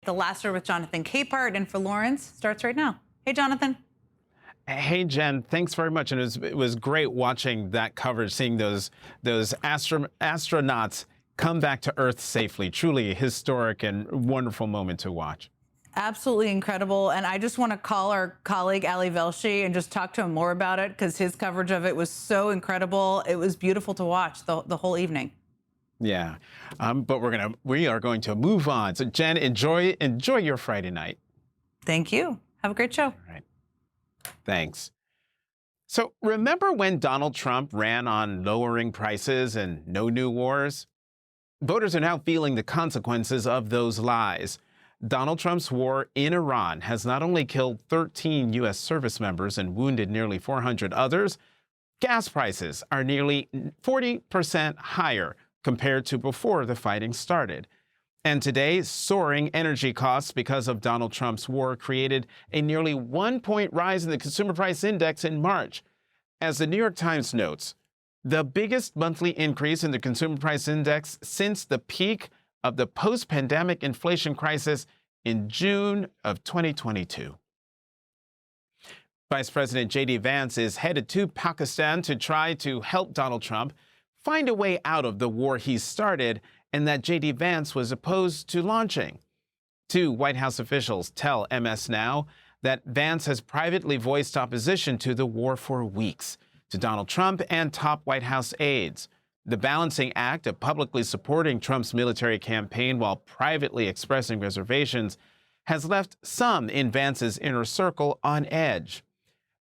The Last Word with Jonathan Capehart, and for Lawrence starts right now. Hey, Jonathan. Hey, Jen, thanks very much. And it was great watching that coverage, seeing those astronauts come back to Earth safely. Truly a historic and wonderful moment to watch. Absolutely incredible. And I just want to call our colleague Ali Velshi and just talk to him more about it, because his coverage of it was so incredible. It was beautiful to watch the whole evening. Yeah, but we are going to move on. So, Jen, enjoy your Friday night. Thank you. Have a great show. All right. Thanks. So remember when Donald Trump ran on lowering prices and no new wars? Voters are now feeling the consequences of those lies. Donald Trump's war in Iran has not only killed 13 U.S. service members and wounded nearly 400 others, gas prices are nearly 40% higher compared to before the fighting started. And today, soaring energy costs because of Donald Trump's war created a nearly 1-point rise in the Consumer Price Index in March. As the New York Times notes, the biggest monthly increase in the Consumer Price Index since the peak of the post-pandemic inflation crisis in June of 2022. Vice President J.D. Vance is headed to Pakistan to try to help Donald Trump find a way out of the war he started and that J.D. Vance was opposed to launching. Two White House officials tell MS Now that Vance has privately voiced opposition to the war for weeks to Donald Trump and top White House aides. The balancing act of publicly supporting Trump's military campaign while privately expressing reservations has left some in Vance's inner circle on edge.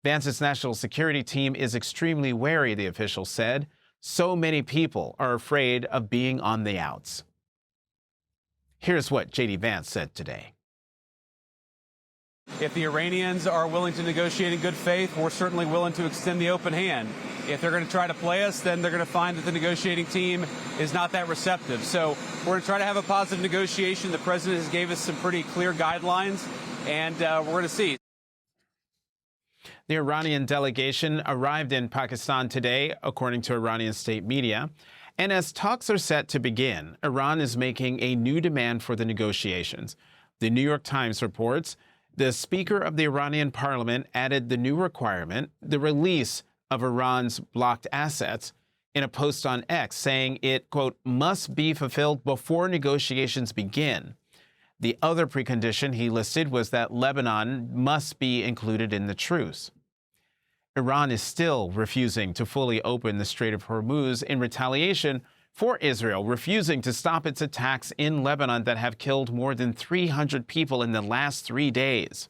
Vance's national security team is extremely wary, the official said. So many people are afraid of being on the outs. Here's what J.D. Vance said today. If the Iranians are willing to negotiate in good faith, we're certainly willing to extend the open hand. If they're going to try to play us, then they're going to find that the negotiating team is not that receptive. So we're going to try to have a positive negotiation. The president has gave us some pretty clear guidelines, and we're going to see. The Iranian delegation arrived in Pakistan today, according to Iranian state media. And as talks are set to begin, Iran is making a new demand for the negotiations. The New York Times reports the Speaker of the Iranian parliament added the new requirement, the release of Iran's blocked assets, in a post on X, saying it, quote, must be fulfilled before negotiations begin. The other precondition he listed was that Lebanon must be included in the truce. Iran is still refusing to fully open the Strait of Hormuz in retaliation for Israel refusing to stop its attacks in Lebanon that have killed more than 300 people in the last 3 days.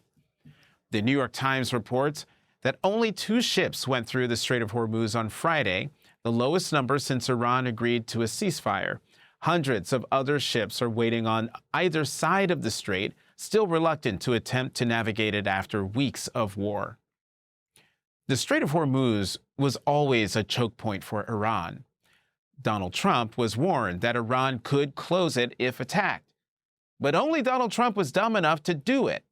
The New York Times reports that only 2 ships went through the Strait of Hormuz on Friday, the lowest number since Iran agreed to a ceasefire. Hundreds of other ships are waiting on either side of the strait, still reluctant to attempt to navigate it after weeks of war. The Strait of Hormuz was always a choke point for Iran. Donald Trump was warned that Iran could close it if attacked. But only Donald Trump was dumb enough to do it.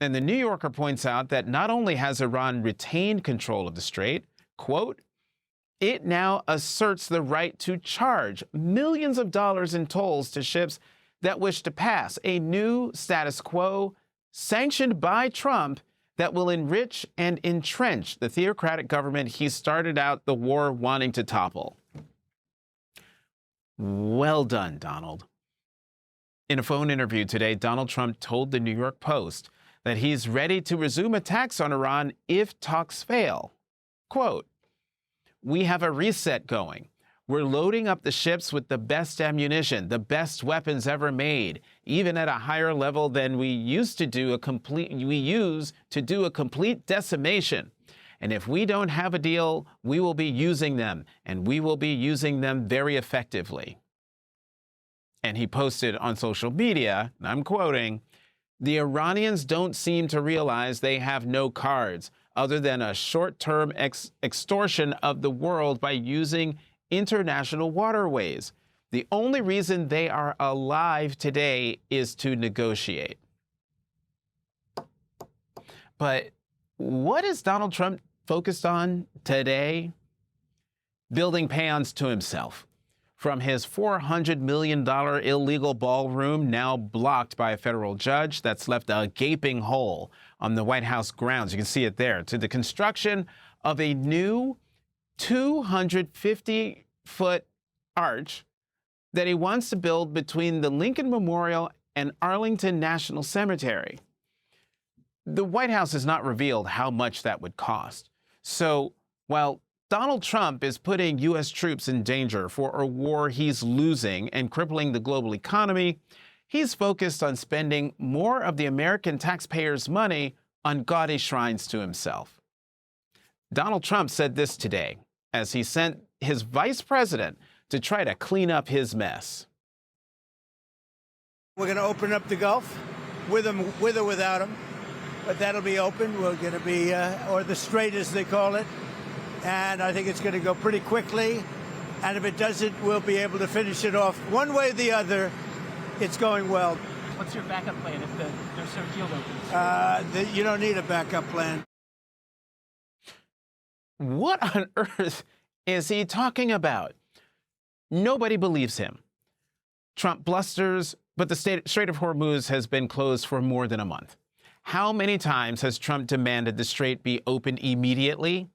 And the New Yorker points out that not only has Iran retained control of the strait, quote, it now asserts the right to charge millions of dollars in tolls to ships that wish to pass, a new status quo sanctioned by Trump that will enrich and entrench the theocratic government he started out the war wanting to topple. Well done, Donald. In a phone interview today, Donald Trump told the New York Post that he's ready to resume attacks on Iran if talks fail. Quote, we have a reset going. We're loading up the ships with the best ammunition, the best weapons ever made, even at a higher level than we use to do a complete decimation. And if we don't have a deal, we will be using them, and we will be using them very effectively. And he posted on social media, and I'm quoting, the Iranians don't seem to realize they have no cards other than a short-term extortion of the world by using international waterways. The only reason they are alive today is to negotiate. But what is Donald Trump focused on today? Building paeans to himself. from his $400 million illegal ballroom, now blocked by a federal judge. That's left a gaping hole on the White House grounds. You can see it there, to the construction of a new 250-foot arch that he wants to build between the Lincoln Memorial and Arlington National Cemetery. The White House has not revealed how much that would cost. So while Donald Trump is putting U.S. troops in danger for a war he's losing and crippling the global economy, he's focused on spending more of the American taxpayers' money on gaudy shrines to himself. Donald Trump said this today as he sent his vice president to try to clean up his mess. We're going to open up the Gulf with or without him, but that'll be open. We're going to be, or the Strait as they call it, and I think it's going to go pretty quickly. And if it doesn't, we'll be able to finish it off one way or the other. It's going well. What's your backup plan if there's no field opens? You don't need a backup plan. What on earth is he talking about? Nobody believes him. Trump blusters, but the Strait of Hormuz has been closed for more than a month. How many times has Trump demanded the strait be opened immediately?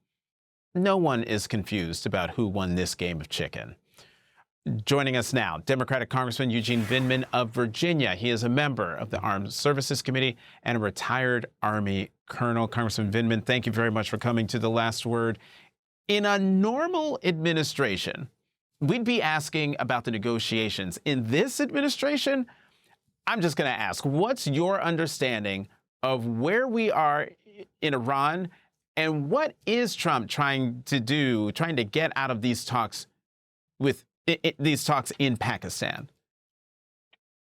No one is confused about who won this game of chicken. Joining us now, Democratic Congressman Eugene Vindman of Virginia. He is a member of the Armed Services Committee and a retired Army colonel. Congressman Vindman, thank you very much for coming to The Last Word. In a normal administration, we'd be asking about the negotiations. In this administration, I'm just going to ask, what's your understanding of where we are in Iran, and what is Trump trying to get out of these talks in Pakistan?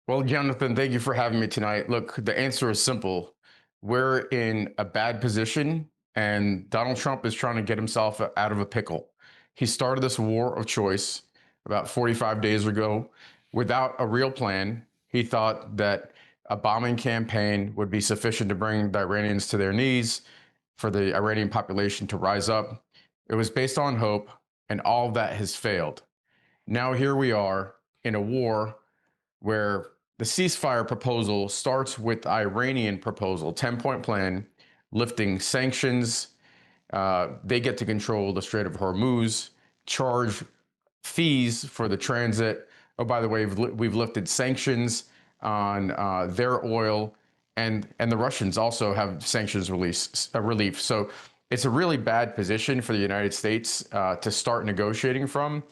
Well, Jonathan, thank you for having me tonight. Look, the answer is simple. We're in a bad position, and Donald Trump is trying to get himself out of a pickle. He started this war of choice about 45 days ago without a real plan. He thought that a bombing campaign would be sufficient to bring the Iranians to their knees, for the Iranian population to rise up. It was based on hope, and all of that has failed. Now here we are in a war where the ceasefire proposal starts with the Iranian proposal, 10-point plan, lifting sanctions. They get to control the Strait of Hormuz, charge fees for the transit. Oh, by the way, we've lifted sanctions on their oil, and the Russians also have sanctions relief. So it's a really bad position for the United States to start negotiating from.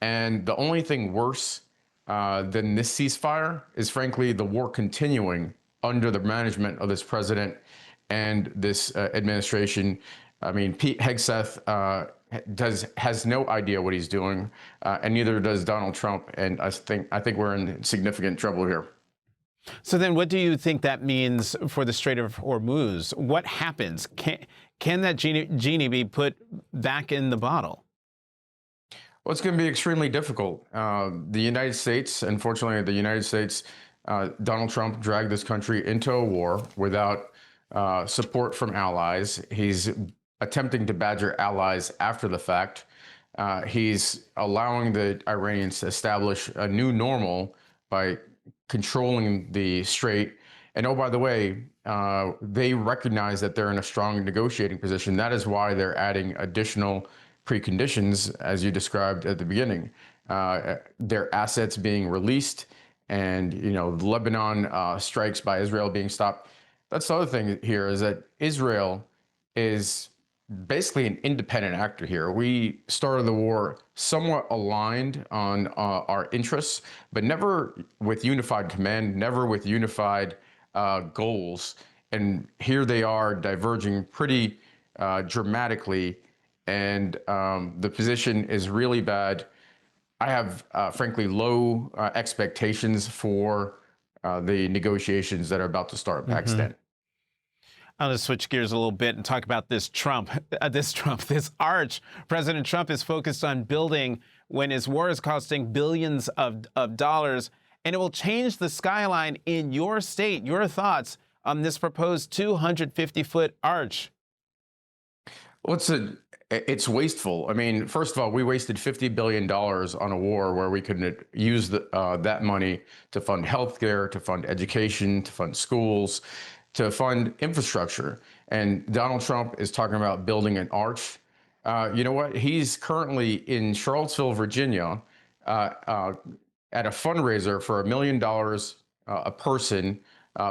And the only thing worse than this ceasefire is, frankly, the war continuing under the management of this president and this administration. I mean, Pete Hegseth has no idea what he's doing, and neither does Donald Trump. And I think we're in significant trouble here. So then what do you think that means for the Strait of Hormuz? What happens? Can that genie be put back in the bottle? Well, it's going to be extremely difficult. The United States, unfortunately, Donald Trump dragged this country into a war without support from allies. He's attempting to badger allies after the fact. He's allowing the Iranians to establish a new normal by controlling the strait. And oh, by the way, they recognize that they're in a strong negotiating position. That is why they're adding additional preconditions, as you described at the beginning. Their assets being released, and Lebanon strikes by Israel being stopped. That's the other thing here, is that Israel is basically an independent actor here. We started the war somewhat aligned on our interests, but never with unified command, never with unified goals. And here they are diverging pretty dramatically, and the position is really bad. I have, frankly, low expectations for the negotiations that are about to start in Pakistan. I'll just switch gears a little bit and talk about this arch President Trump is focused on building when his war is costing billions of dollars, and it will change the skyline in your state. Your thoughts on this proposed 250-foot arch? Well, It's wasteful. I mean, first of all, we wasted $50 billion on a war where we could use that money to fund healthcare, to fund education, to fund schools, to fund infrastructure. And Donald Trump is talking about building an arch. You know what? He's currently in Charlottesville, Virginia, at a fundraiser for $1 million a person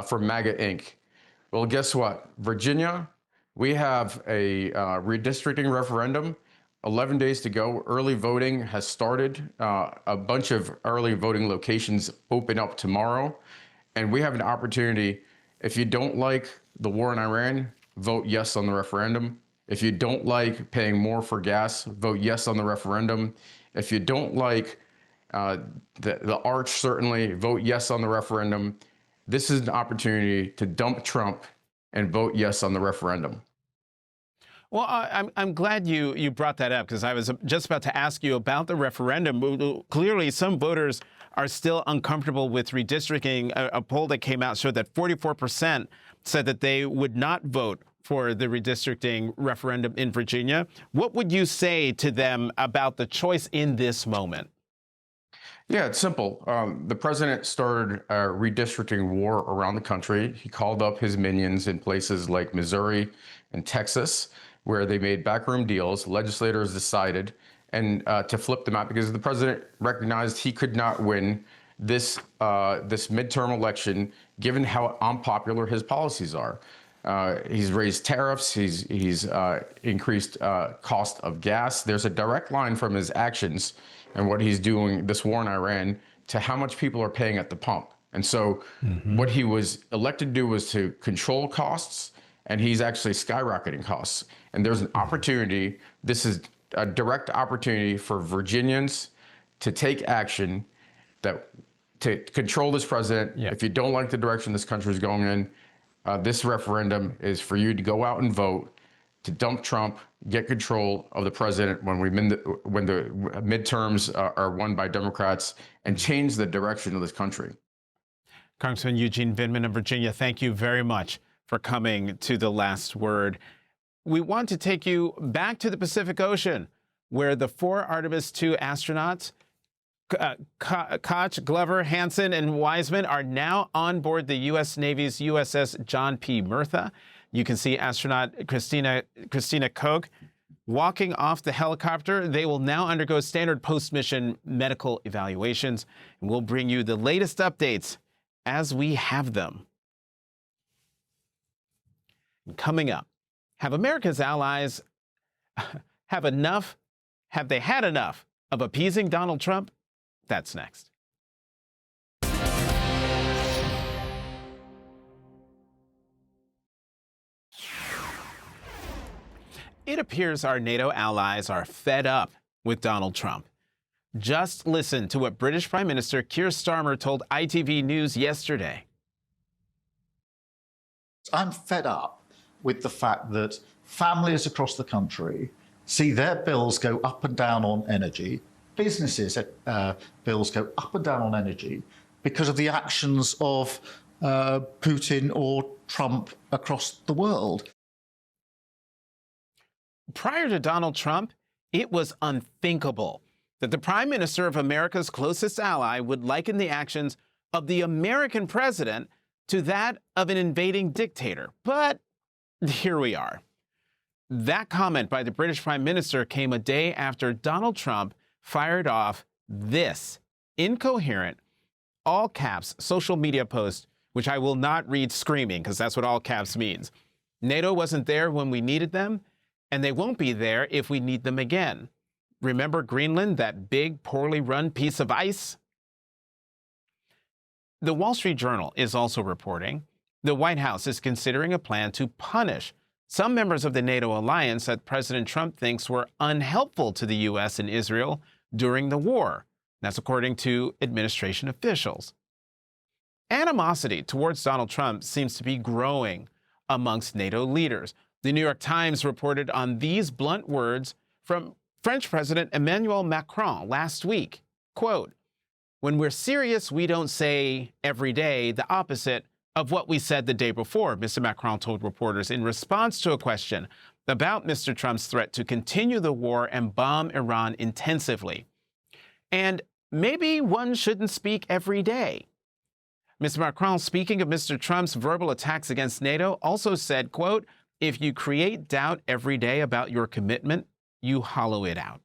for MAGA Inc. Well, guess what? Virginia, we have a redistricting referendum, 11 days to go. Early voting has started. A bunch of early voting locations open up tomorrow. And we have an opportunity. If you don't like the war in Iran, vote yes on the referendum. If you don't like paying more for gas, vote yes on the referendum. If you don't like the arch, certainly vote yes on the referendum. This is an opportunity to dump Trump and vote yes on the referendum. Well, I'm glad you brought that up, because I was just about to ask you about the referendum. Clearly, some voters are still uncomfortable with redistricting. A poll that came out showed that 44% said that they would not vote for the redistricting referendum in Virginia. What would you say to them about the choice in this moment? Yeah, it's simple. The president started a redistricting war around the country. He called up his minions in places like Missouri and Texas, where they made backroom deals. Legislators decided to flip them out because the president recognized he could not win this midterm election, given how unpopular his policies are. He's raised tariffs. He's increased cost of gas. There's a direct line from his actions and what he's doing, this war in Iran, to how much people are paying at the pump. And so what he was elected to do was to control costs, and he's actually skyrocketing costs. And there's an opportunity. This is a direct opportunity for Virginians to take action to control this president. Yeah. If you don't like the direction this country is going in, this referendum is for you to go out and vote to dump Trump, get control of the president when the midterms are won by Democrats, and change the direction of this country. Congressman Eugene Vindman of Virginia, thank you very much for coming to The Last Word. We want to take you back to the Pacific Ocean, where the 4 Artemis II astronauts, Koch, Glover, Hansen, and Wiseman, are now on board the U.S. Navy's USS John P. Murtha. You can see astronaut Christina Koch walking off the helicopter. They will now undergo standard post-mission medical evaluations, and we'll bring you the latest updates as we have them. Coming up, have America's allies have they had enough of appeasing Donald Trump? That's next. It appears our NATO allies are fed up with Donald Trump. Just listen to what British Prime Minister Keir Starmer told ITV News yesterday. I'm fed up with the fact that families across the country see their bills go up and down on energy, businesses' bills go up and down on energy because of the actions of Putin or Trump across the world. Prior to Donald Trump, it was unthinkable that the Prime Minister of America's closest ally would liken the actions of the American president to that of an invading dictator. But here we are. That comment by the British Prime Minister came a day after Donald Trump fired off this incoherent, all caps social media post, which I will not read screaming because that's what all caps means. NATO wasn't there when we needed them, and they won't be there if we need them again. Remember Greenland, that big, poorly run piece of ice? The Wall Street Journal is also reporting the White House is considering a plan to punish some members of the NATO alliance that President Trump thinks were unhelpful to the U.S. and Israel during the war. That's according to administration officials. Animosity towards Donald Trump seems to be growing amongst NATO leaders. The New York Times reported on these blunt words from French President Emmanuel Macron last week. Quote, "When we're serious, we don't say every day the opposite of what we said the day before," Mr. Macron told reporters in response to a question about Mr. Trump's threat to continue the war and bomb Iran intensively. And maybe one shouldn't speak every day. Mr. Macron, speaking of Mr. Trump's verbal attacks against NATO, also said, quote, "If you create doubt every day about your commitment, you hollow it out."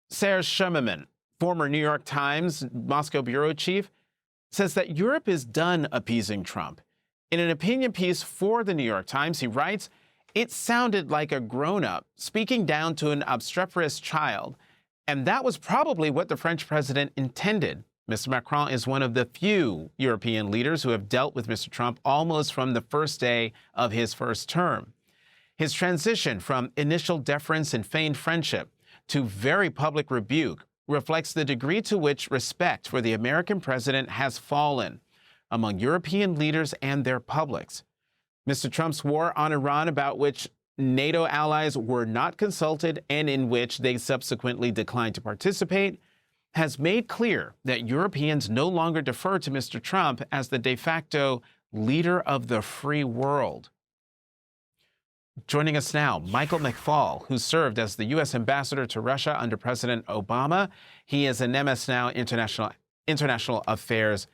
Serge Shermerman, former New York Times Moscow bureau chief, says that Europe is done appeasing Trump. In an opinion piece for the New York Times, he writes, "It sounded like a grown-up speaking down to an obstreperous child, and that was probably what the French president intended." Mr. Macron is one of the few European leaders who have dealt with Mr. Trump almost from the first day of his first term. His transition from initial deference and feigned friendship to very public rebuke reflects the degree to which respect for the American president has fallen among European leaders and their publics. Mr. Trump's war on Iran, about which NATO allies were not consulted and in which they subsequently declined to participate, has made clear that Europeans no longer defer to Mr. Trump as the de facto leader of the free world. Joining us now, Michael McFaul, who served as the U.S. ambassador to Russia under President Obama. He is an MS Now international affairs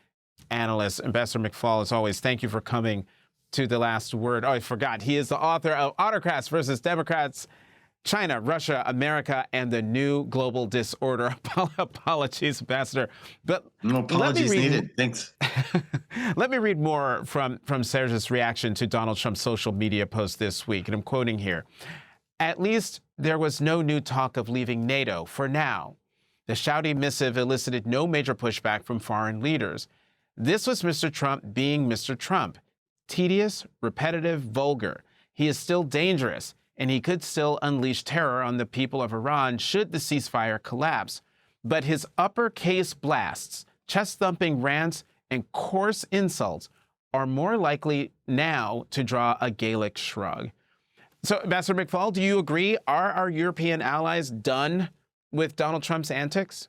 analyst. Ambassador McFaul, as always, thank you for coming to The Last Word. Oh, I forgot. He is the author of Autocrats versus Democrats, China, Russia, America, and the New Global Disorder. Apologies, Ambassador. But no apologies needed. Thanks. Let me read more from Serge's reaction to Donald Trump's social media post this week. And I'm quoting here. "At least there was no new talk of leaving NATO for now. The shouty missive elicited no major pushback from foreign leaders. This was Mr. Trump being Mr. Trump. Tedious, repetitive, vulgar. He is still dangerous, and he could still unleash terror on the people of Iran should the ceasefire collapse. But his uppercase blasts, chest-thumping rants, and coarse insults are more likely now to draw a Gaelic shrug." So, Ambassador McFaul, do you agree? Are our European allies done with Donald Trump's antics?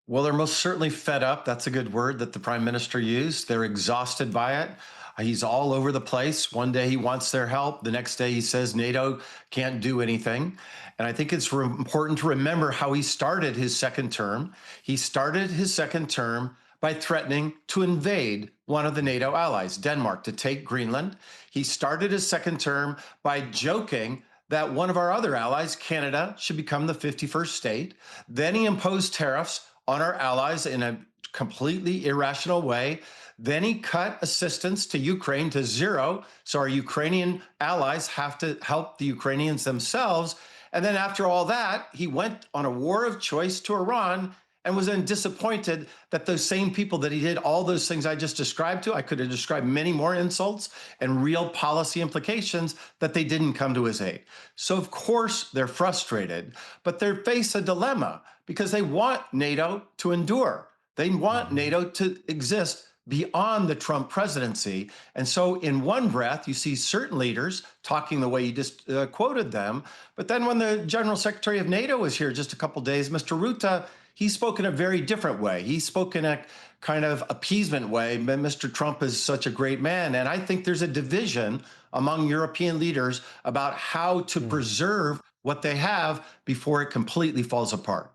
Well, they're most certainly fed up. That's a good word that the prime minister used. They're exhausted by it. He's all over the place. One day he wants their help. The next day he says NATO can't do anything. And I think it's important to remember how he started his second term. He started his second term by threatening to invade one of the NATO allies, Denmark, to take Greenland. He started his second term by joking that one of our other allies, Canada, should become the 51st state. Then he imposed tariffs on our allies in a completely irrational way. Then he cut assistance to Ukraine to zero, so our Ukrainian allies have to help the Ukrainians themselves. And then after all that, he went on a war of choice to Iran and was then disappointed that those same people that he did all those things I just described to, I could have described many more insults and real policy implications, that they didn't come to his aid. So of course they're frustrated, but they face a dilemma because they want NATO to endure. They want NATO to exist beyond the Trump presidency. And so in one breath, you see certain leaders talking the way you just quoted them. But then when the General Secretary of NATO was here just a couple days, Mr. Rutte, he spoke in a very different way. He spoke in a kind of appeasement way. Mr. Trump is such a great man. And I think there's a division among European leaders about how to preserve what they have before it completely falls apart.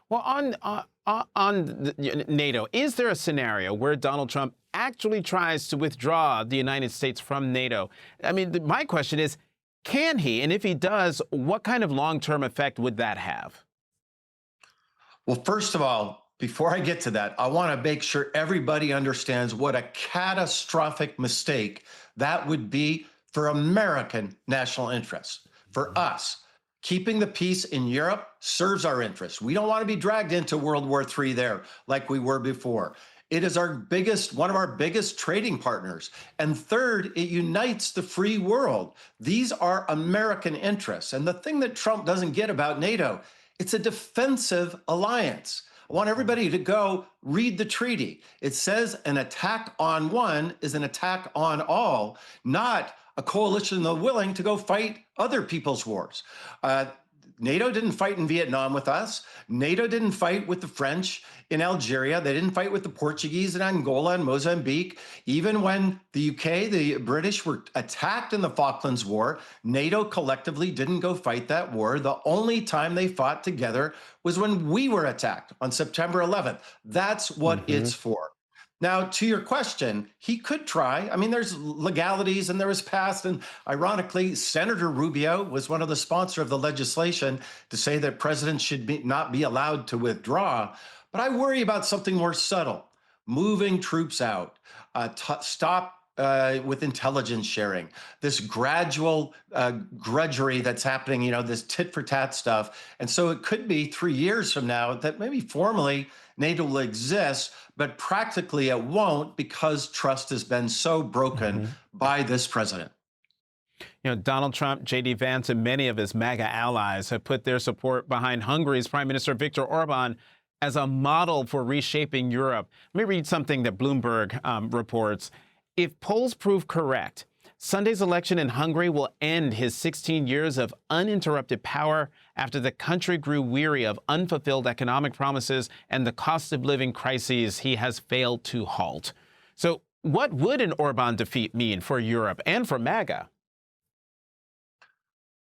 Well, on NATO, is there a scenario where Donald Trump actually tries to withdraw the United States from NATO? I mean, my question is, can he? And if he does, what kind of long-term effect would that have? Well, first of all, before I get to that, I want to make sure everybody understands what a catastrophic mistake that would be for American national interests, for us. Keeping the peace in Europe serves our interests. We don't want to be dragged into World War III there like we were before. It is one of our biggest trading partners. And third, it unites the free world. These are American interests. And the thing that Trump doesn't get about NATO, it's a defensive alliance. I want everybody to go read the treaty. It says an attack on one is an attack on all, not a coalition of the willing to go fight other people's wars. NATO didn't fight in Vietnam with us. NATO didn't fight with the French in Algeria. They didn't fight with the Portuguese in Angola and Mozambique. Even when the UK, the British were attacked in the Falklands War, NATO collectively didn't go fight that war. The only time they fought together was when we were attacked on September 11th. That's what it's for. Now, to your question, he could try. I mean, there's legalities and there was passed. And ironically, Senator Rubio was one of the sponsors of the legislation to say that presidents should not be allowed to withdraw. But I worry about something more subtle, moving troops out, stop with intelligence sharing, this gradual grudgery that's happening, this tit for tat stuff. And so it could be 3 years from now that maybe formally NATO will exist, but practically it won't because trust has been so broken by this president. Donald Trump, J.D. Vance, and many of his MAGA allies have put their support behind Hungary's Prime Minister Viktor Orban as a model for reshaping Europe. Let me read something that Bloomberg reports. If polls prove correct, Sunday's election in Hungary will end his 16 years of uninterrupted power after the country grew weary of unfulfilled economic promises and the cost of living crises he has failed to halt. So what would an Orban defeat mean for Europe and for MAGA?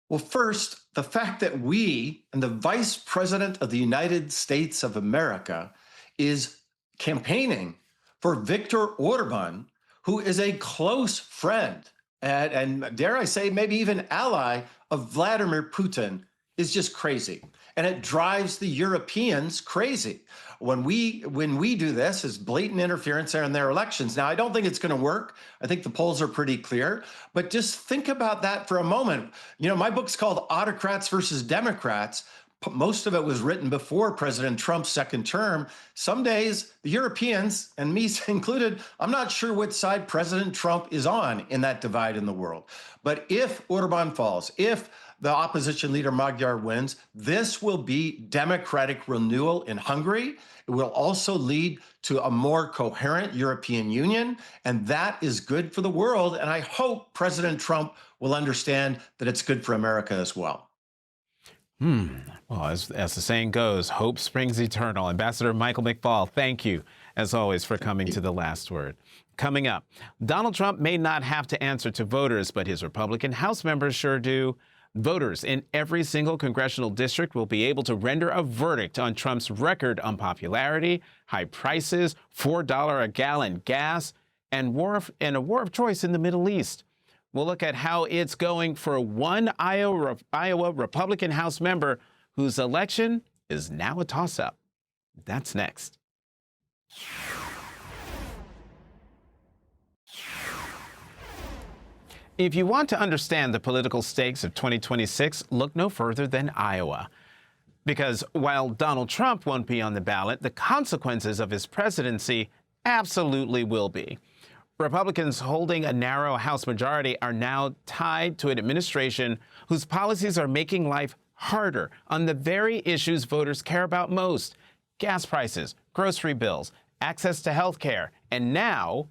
Well, first, the fact that we and the Vice President of the United States of America is campaigning for Viktor Orban, who is a close friend and dare I say, maybe even ally of Vladimir Putin, is just crazy. And it drives the Europeans crazy. When we do this, is blatant interference in their elections. Now, I don't think it's going to work. I think the polls are pretty clear. But just think about that for a moment. My book's called Autocrats versus Democrats. Most of it was written before President Trump's second term. Some days, the Europeans, and me included, I'm not sure which side President Trump is on in that divide in the world. But if Orban falls, if the opposition leader Magyar wins, this will be democratic renewal in Hungary. It will also lead to a more coherent European Union, and that is good for the world. And I hope President Trump will understand that it's good for America as well. Well, as the saying goes, hope springs eternal. Ambassador Michael McFaul, thank you, as always, for coming to The Last Word. Coming up, Donald Trump may not have to answer to voters, but his Republican House members sure do. Voters in every single congressional district will be able to render a verdict on Trump's record unpopularity, high prices, $4 a gallon gas, and a war of choice in the Middle East. We'll look at how it's going for one Iowa Republican House member whose election is now a toss-up. That's next. If you want to understand the political stakes of 2026, look no further than Iowa. Because while Donald Trump won't be on the ballot, the consequences of his presidency absolutely will be. Republicans holding a narrow House majority are now tied to an administration whose policies are making life harder on the very issues voters care about most: gas prices, grocery bills, access to health care, and now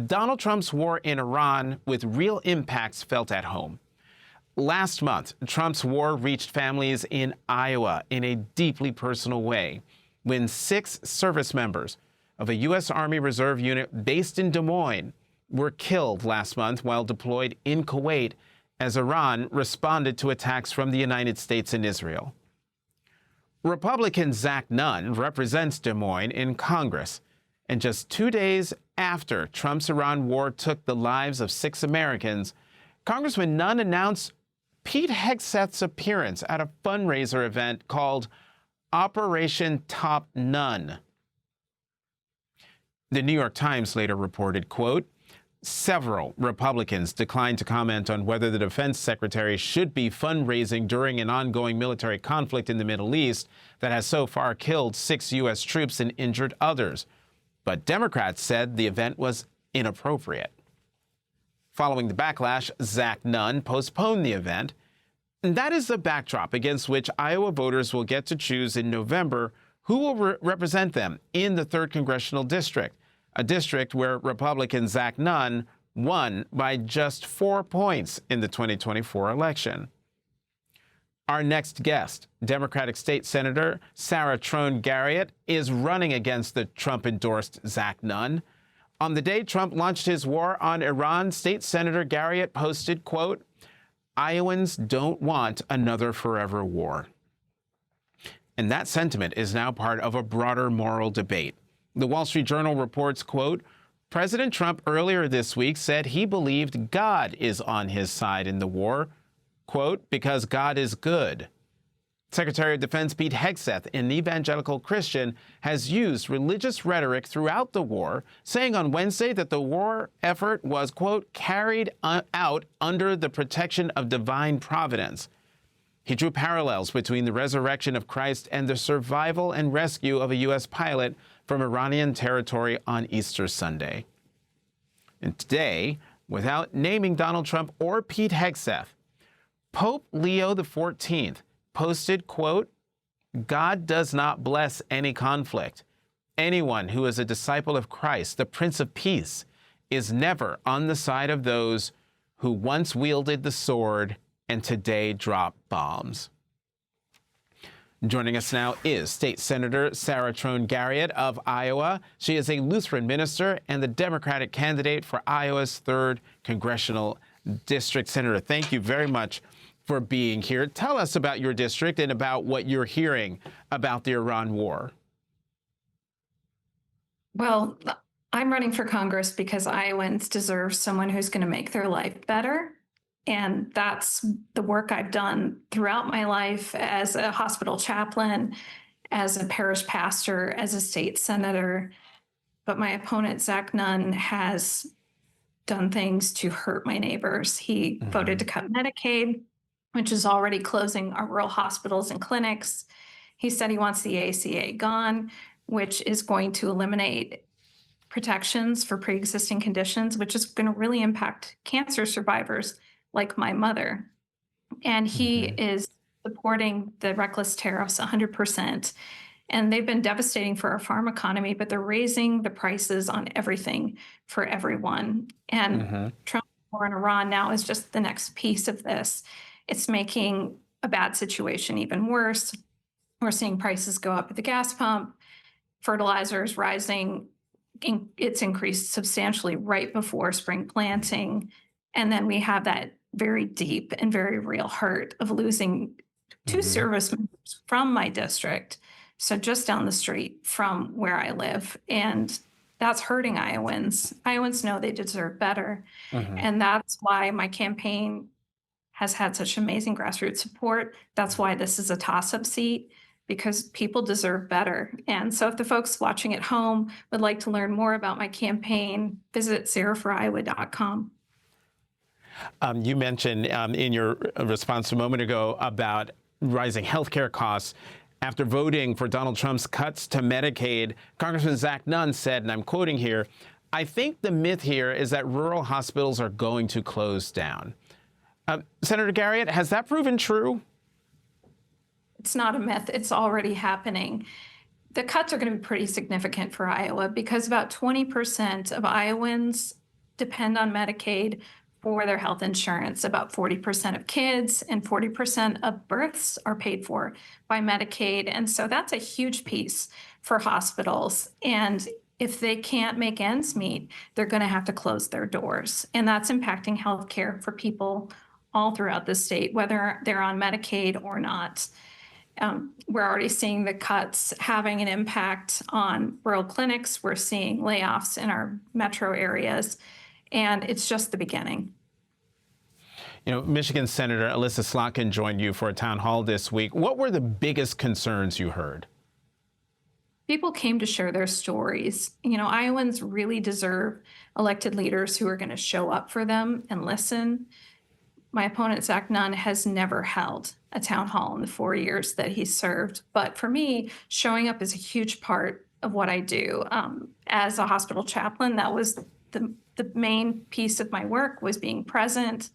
Donald Trump's war in Iran with real impacts felt at home. Last month, Trump's war reached families in Iowa in a deeply personal way when 6 service members of a U.S. Army Reserve unit based in Des Moines were killed last month while deployed in Kuwait as Iran responded to attacks from the United States and Israel. Republican Zach Nunn represents Des Moines in Congress, and just 2 days after Trump's Iran war took the lives of 6 Americans, Congressman Nunn announced Pete Hegseth's appearance at a fundraiser event called Operation Top None. The New York Times later reported, quote, several Republicans declined to comment on whether the defense secretary should be fundraising during an ongoing military conflict in the Middle East that has so far killed 6 U.S. troops and injured others. But Democrats said the event was inappropriate. Following the backlash, Zach Nunn postponed the event. And that is the backdrop against which Iowa voters will get to choose in November who will represent them in the 3rd Congressional District, a district where Republican Zach Nunn won by just 4 points in the 2024 election. Our next guest, Democratic State Senator Sarah Trone Garriott, is running against the Trump-endorsed Zach Nunn. On the day Trump launched his war on Iran, State Senator Garriott posted, quote, "Iowans don't want another forever war." And that sentiment is now part of a broader moral debate. The Wall Street Journal reports, quote, President Trump earlier this week said he believed God is on his side in the war, quote, because God is good. Secretary of Defense Pete Hegseth, an evangelical Christian, has used religious rhetoric throughout the war, saying on Wednesday that the war effort was, quote, carried out under the protection of divine providence. He drew parallels between the resurrection of Christ and the survival and rescue of a U.S. pilot from Iranian territory on Easter Sunday. And today, without naming Donald Trump or Pete Hegseth, Pope Leo XIV posted, quote, God does not bless any conflict. Anyone who is a disciple of Christ, the Prince of Peace, is never on the side of those who once wielded the sword and today drop bombs. Joining us now is State Senator Sarah Trone Garriott of Iowa. She is a Lutheran minister and the Democratic candidate for Iowa's 3rd Congressional District. Senator, thank you very much for being here. Tell us about your district and about what you're hearing about the Iran war. Well, I'm running for Congress because Iowans deserve someone who's going to make their life better. And that's the work I've done throughout my life as a hospital chaplain, as a parish pastor, as a state senator. But my opponent, Zach Nunn, has done things to hurt my neighbors. He voted to cut Medicaid, which is already closing our rural hospitals and clinics. He said he wants the ACA gone, which is going to eliminate protections for pre-existing conditions, which is going to really impact cancer survivors like my mother. And he is supporting the reckless tariffs 100%. And they've been devastating for our farm economy, but they're raising the prices on everything for everyone. And Trump's war in Iran now is just the next piece of this. It's making a bad situation even worse. We're seeing prices go up at the gas pump, fertilizers rising. It's increased substantially right before spring planting. And then we have that very deep and very real hurt of losing 2 service members from my district. So just down the street from where I live. And that's hurting Iowans. Iowans know they deserve better. And that's why my campaign has had such amazing grassroots support. That's why this is a toss-up seat, because people deserve better. And so if the folks watching at home would like to learn more about my campaign, visit sarahforiowa.com. You mentioned in your response a moment ago about rising healthcare costs. After voting for Donald Trump's cuts to Medicaid, Congressman Zach Nunn said, and I'm quoting here, I think the myth here is that rural hospitals are going to close down. Senator Garriott, has that proven true? It's not a myth. It's already happening. The cuts are going to be pretty significant for Iowa because about 20% of Iowans depend on Medicaid for their health insurance. About 40% of kids and 40% of births are paid for by Medicaid. And so that's a huge piece for hospitals. And if they can't make ends meet, they're going to have to close their doors. And that's impacting healthcare for people all throughout the state, whether they're on Medicaid or not. We're already seeing the cuts having an impact on rural clinics. We're seeing layoffs in our metro areas, and it's just the beginning. You know, Michigan Senator Elissa Slotkin joined you for a town hall this week. What were the biggest concerns you heard? People came to share their stories. You know, Iowans really deserve elected leaders who are going to show up for them and listen. My opponent, Zach Nunn, has never held a town hall in the 4 years that he served. But for me, showing up is a huge part of what I do. As a hospital chaplain, that was the main piece of my work, was being present.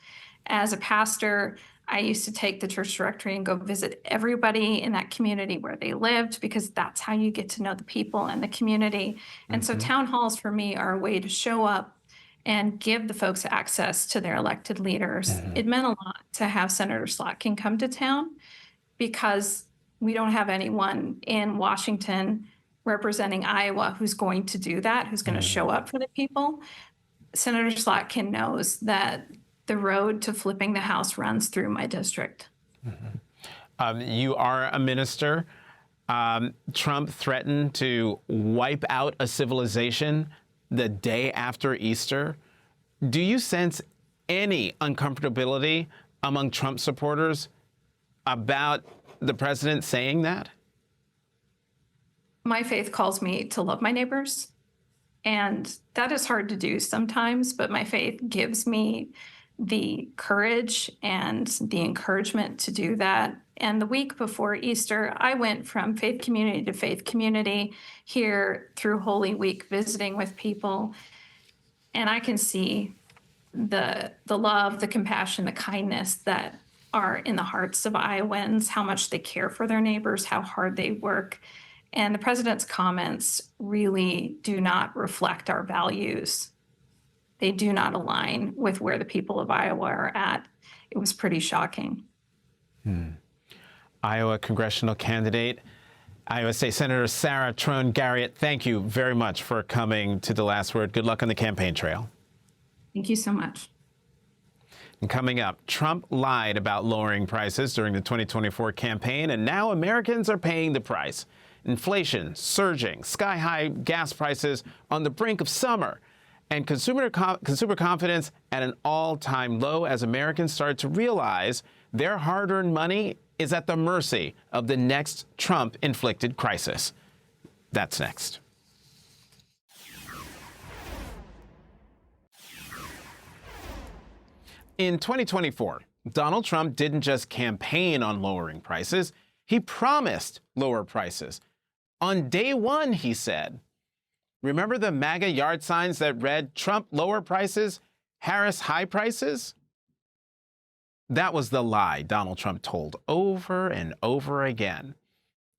As a pastor, I used to take the church directory and go visit everybody in that community where they lived, because that's how you get to know the people and the community. And so town halls for me are a way to show up and give the folks access to their elected leaders. It meant a lot to have Senator Slotkin come to town because we don't have anyone in Washington representing Iowa who's going to do that, who's going to show up for the people. Senator Slotkin knows that the road to flipping the House runs through my district. You are a minister. Trump threatened to wipe out a civilization the day after Easter. Do you sense any uncomfortability among Trump supporters about the president saying that? My faith calls me to love my neighbors, and that is hard to do sometimes, but my faith gives me the courage and the encouragement to do that. And the week before Easter, I went from faith community to faith community here through Holy Week, visiting with people. And I can see the love, the compassion, the kindness that are in the hearts of Iowans, how much they care for their neighbors, how hard they work. And the president's comments really do not reflect our values. They do not align with where the people of Iowa are at. It was pretty shocking. Iowa congressional candidate, Iowa State Senator Sarah Trone Garriott, thank you very much for coming to The Last Word. Good luck on the campaign trail. Thank you so much. And coming up, Trump lied about lowering prices during the 2024 campaign, and now Americans are paying the price. Inflation surging, sky-high gas prices on the brink of summer, and consumer confidence at an all-time low as Americans start to realize their hard-earned money is at the mercy of the next Trump-inflicted crisis. That's next. In 2024, Donald Trump didn't just campaign on lowering prices, he promised lower prices. On day one, he said, remember the MAGA yard signs that read Trump lower prices, Harris high prices? That was the lie Donald Trump told over and over again.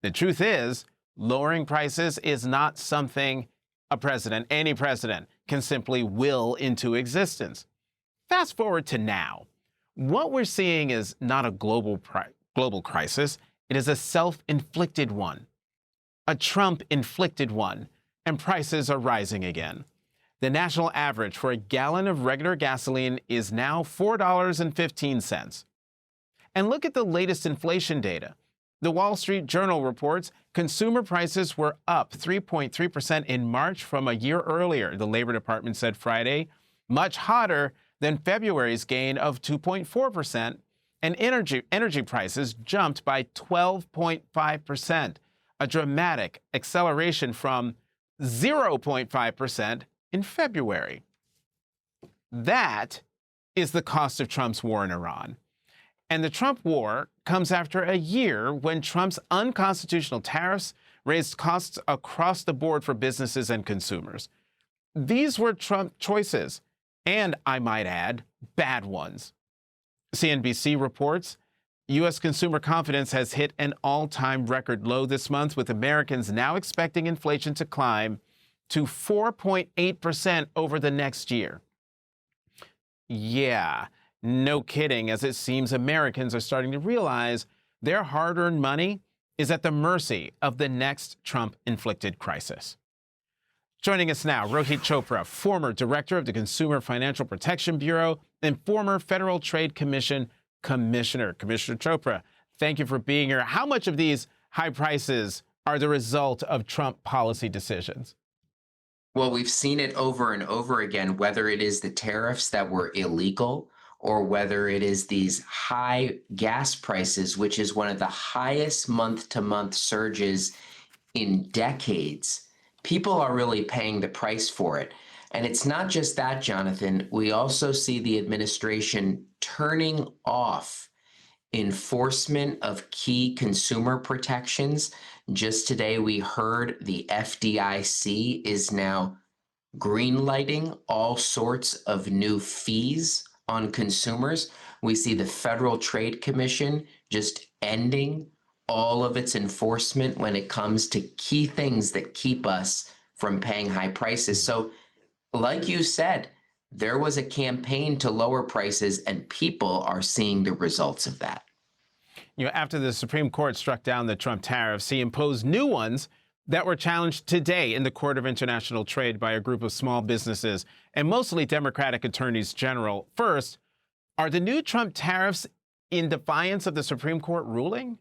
The truth is, lowering prices is not something a president, any president, can simply will into existence. Fast forward to now. What we're seeing is not a global crisis. It is a self-inflicted one, a Trump-inflicted one, and prices are rising again. The national average for a gallon of regular gasoline is now $4.15. And look at the latest inflation data. The Wall Street Journal reports consumer prices were up 3.3% in March from a year earlier, the Labor Department said Friday, much hotter than February's gain of 2.4%, and energy prices jumped by 12.5%, a dramatic acceleration from 0.5% in February. That is the cost of Trump's war in Iran. And the Trump war comes after a year when Trump's unconstitutional tariffs raised costs across the board for businesses and consumers. These were Trump choices, and I might add, bad ones. CNBC reports U.S. consumer confidence has hit an all-time record low this month, with Americans now expecting inflation to climb to 4.8% over the next year. Yeah, no kidding, as it seems Americans are starting to realize their hard-earned money is at the mercy of the next Trump-inflicted crisis. Joining us now, Rohit Chopra, former director of the Consumer Financial Protection Bureau and former Federal Trade Commission commissioner. Commissioner Chopra, thank you for being here. How much of these high prices are the result of Trump policy decisions? Well, we've seen it over and over again, whether it is the tariffs that were illegal or whether it is these high gas prices, which is one of the highest month-to-month surges in decades. People are really paying the price for it. And it's not just that, Jonathan. We also see the administration turning off enforcement of key consumer protections. Just today, we heard the FDIC is now greenlighting all sorts of new fees on consumers. We see the Federal Trade Commission just ending all of its enforcement when it comes to key things that keep us from paying high prices. So, like you said, there was a campaign to lower prices, and people are seeing the results of that. After the Supreme Court struck down the Trump tariffs, he imposed new ones that were challenged today in the Court of International Trade by a group of small businesses and mostly Democratic attorneys general. First, are the new Trump tariffs in defiance of the Supreme Court ruling?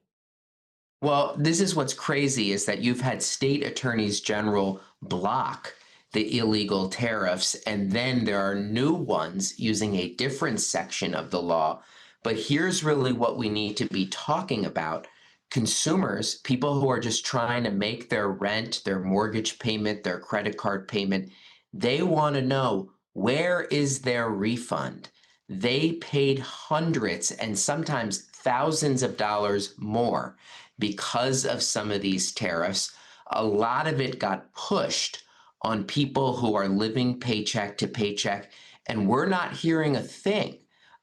Well, this is what's crazy is that you've had state attorneys general block the illegal tariffs, and then there are new ones using a different section of the law. But here's really what we need to be talking about. Consumers, people who are just trying to make their rent, their mortgage payment, their credit card payment, they want to know, where is their refund? They paid hundreds and sometimes thousands of dollars more because of some of these tariffs. A lot of it got pushed on people who are living paycheck to paycheck, and we're not hearing a thing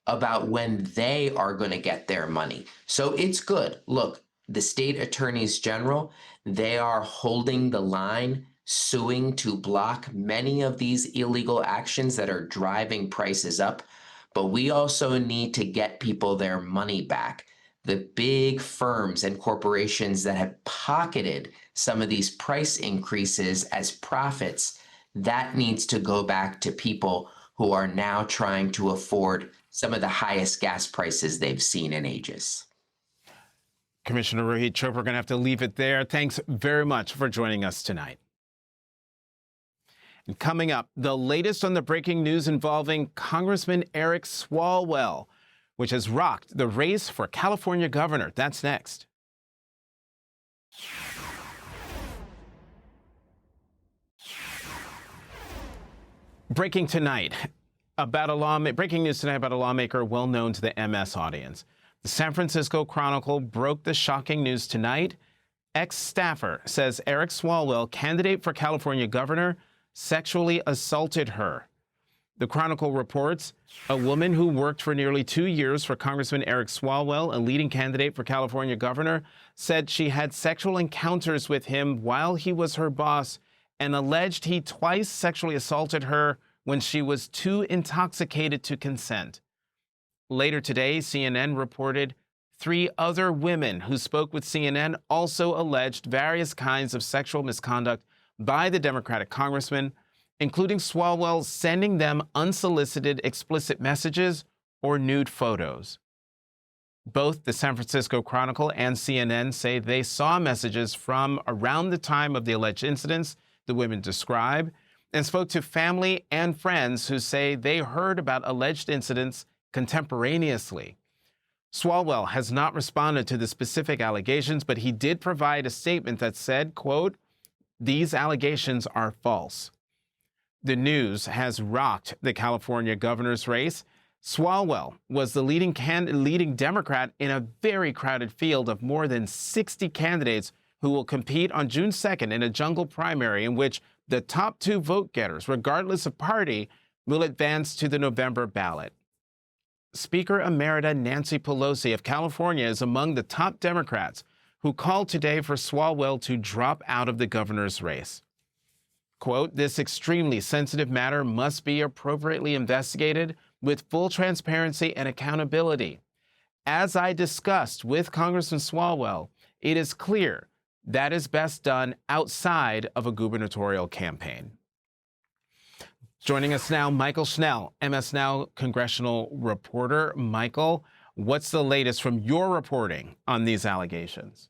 about when they are going to get their money. So it's good. Look, the state attorneys general, they are holding the line, suing to block many of these illegal actions that are driving prices up. But we also need to get people their money back. The big firms and corporations that have pocketed some of these price increases as profits, that needs to go back to people who are now trying to afford some of the highest gas prices they've seen in ages. Commissioner Rohit Chopra, we're going to have to leave it there. Thanks very much for joining us tonight. And coming up, the latest on the breaking news involving Congressman Eric Swalwell, which has rocked the race for California governor. That's next. Breaking news tonight about a lawmaker well known to the MS audience. The San Francisco Chronicle broke the shocking news tonight. Ex-staffer says Eric Swalwell, candidate for California governor, sexually assaulted her. The Chronicle reports a woman who worked for nearly 2 years for Congressman Eric Swalwell, a leading candidate for California governor, said she had sexual encounters with him while he was her boss and alleged he twice sexually assaulted her when she was too intoxicated to consent. Later today, CNN reported 3 other women who spoke with CNN also alleged various kinds of sexual misconduct by the Democratic congressman, including Swalwell sending them unsolicited explicit messages or nude photos. Both the San Francisco Chronicle and CNN say they saw messages from around the time of the alleged incidents the women describe, and spoke to family and friends who say they heard about alleged incidents contemporaneously. Swalwell has not responded to the specific allegations, but he did provide a statement that said, quote, "These allegations are false." The news has rocked the California governor's race. Swalwell was the leading Democrat in a very crowded field of more than 60 candidates who will compete on June 2nd in a jungle primary in which the top 2 vote-getters, regardless of party, will advance to the November ballot. Speaker Emerita Nancy Pelosi of California is among the top Democrats who called today for Swalwell to drop out of the governor's race. Quote, "This extremely sensitive matter must be appropriately investigated with full transparency and accountability. As I discussed with Congressman Swalwell, it is clear that is best done outside of a gubernatorial campaign." Joining us now, Michael Schnell, MS Now congressional reporter. Michael, what's the latest from your reporting on these allegations?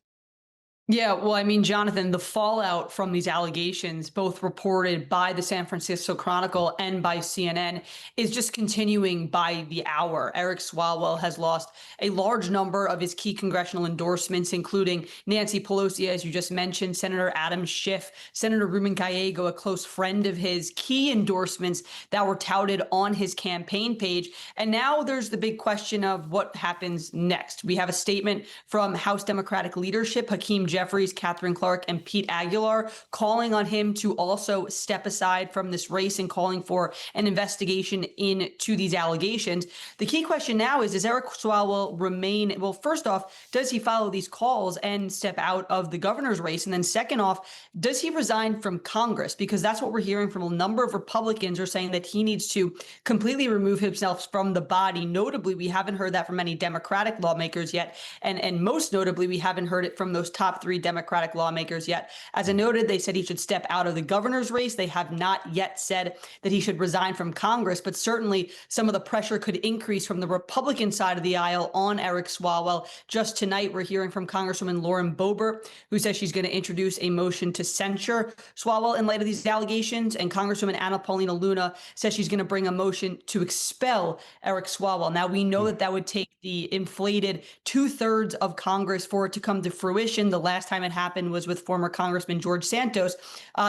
Yeah, well, I mean, Jonathan, the fallout from these allegations, both reported by the San Francisco Chronicle and by CNN, is just continuing by the hour. Eric Swalwell has lost a large number of his key congressional endorsements, including Nancy Pelosi, as you just mentioned, Senator Adam Schiff, Senator Ruben Gallego, a close friend of his, key endorsements that were touted on his campaign page. And now there's the big question of what happens next. We have a statement from House Democratic leadership, Hakeem Jeffries, Catherine Clark, and Pete Aguilar, calling on him to also step aside from this race and calling for an investigation into these allegations. The key question now is, does Eric Swalwell remain? Well, first off, does he follow these calls and step out of the governor's race? And then second off, does he resign from Congress? Because that's what we're hearing from a number of Republicans are saying that he needs to completely remove himself from the body. Notably, we haven't heard that from any Democratic lawmakers yet. And most notably, we haven't heard it from those top 3 Democratic lawmakers yet. As I noted, they said he should step out of the governor's race. They have not yet said that he should resign from Congress, but certainly some of the pressure could increase from the Republican side of the aisle on Eric Swalwell. Just tonight, we're hearing from Congresswoman Lauren Boebert, who says she's going to introduce a motion to censure Swalwell in light of these allegations. And Congresswoman Anna Paulina Luna says she's going to bring a motion to expel Eric Swalwell. Now, we know that would take the inflated 2/3 of Congress for it to come to fruition. The last time it happened was with former Congressman George Santos.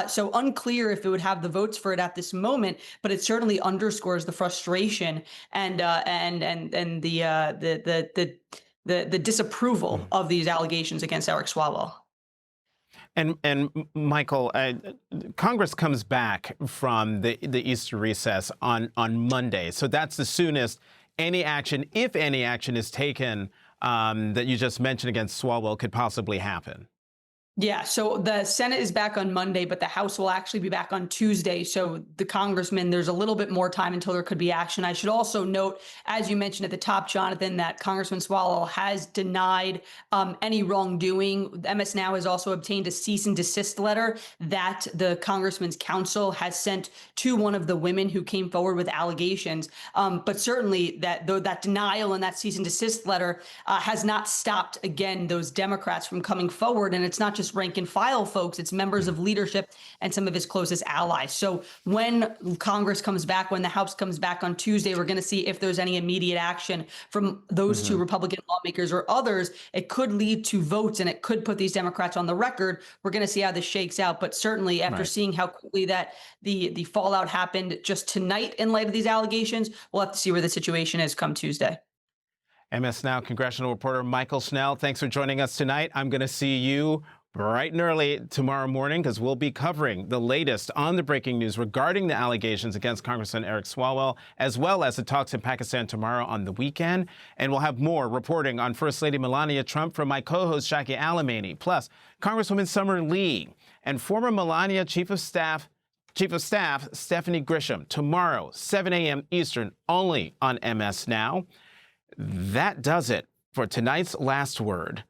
So unclear if it would have the votes for it at this moment, but it certainly underscores the frustration and the disapproval of these allegations against Eric Swalwell. And Michael, Congress comes back from the Easter recess on Monday, so that's the soonest any action, if any action, is taken that you just mentioned against Swalwell could possibly happen. Yeah, so the Senate is back on Monday, but the House will actually be back on Tuesday. So the congressman, there's a little bit more time until there could be action. I should also note, as you mentioned at the top, Jonathan, that Congressman Swalwell has denied any wrongdoing. MS Now has also obtained a cease and desist letter that the congressman's counsel has sent to one of the women who came forward with allegations. But certainly that denial and that cease and desist letter has not stopped, again, those Democrats from coming forward. And it's not just rank and file folks, it's members of leadership and some of his closest allies. So when Congress comes back, when the House comes back on Tuesday, we're going to see if there's any immediate action from those 2 Republican lawmakers or others. It could lead to votes and it could put these Democrats on the record. We're going to see how this shakes out. But certainly after seeing how quickly that the fallout happened just tonight in light of these allegations, we'll have to see where the situation is come Tuesday. MS Now congressional reporter Michael Snell, thanks for joining us tonight. I'm going to see you bright and early tomorrow morning because we'll be covering the latest on the breaking news regarding the allegations against Congressman Eric Swalwell, as well as the talks in Pakistan tomorrow on the weekend. And we'll have more reporting on First Lady Melania Trump from my co-host Jackie Alamany, plus Congresswoman Summer Lee and former Melania Chief of Staff Stephanie Grisham tomorrow, 7 a.m. Eastern, only on MS Now. That does it for tonight's Last Word.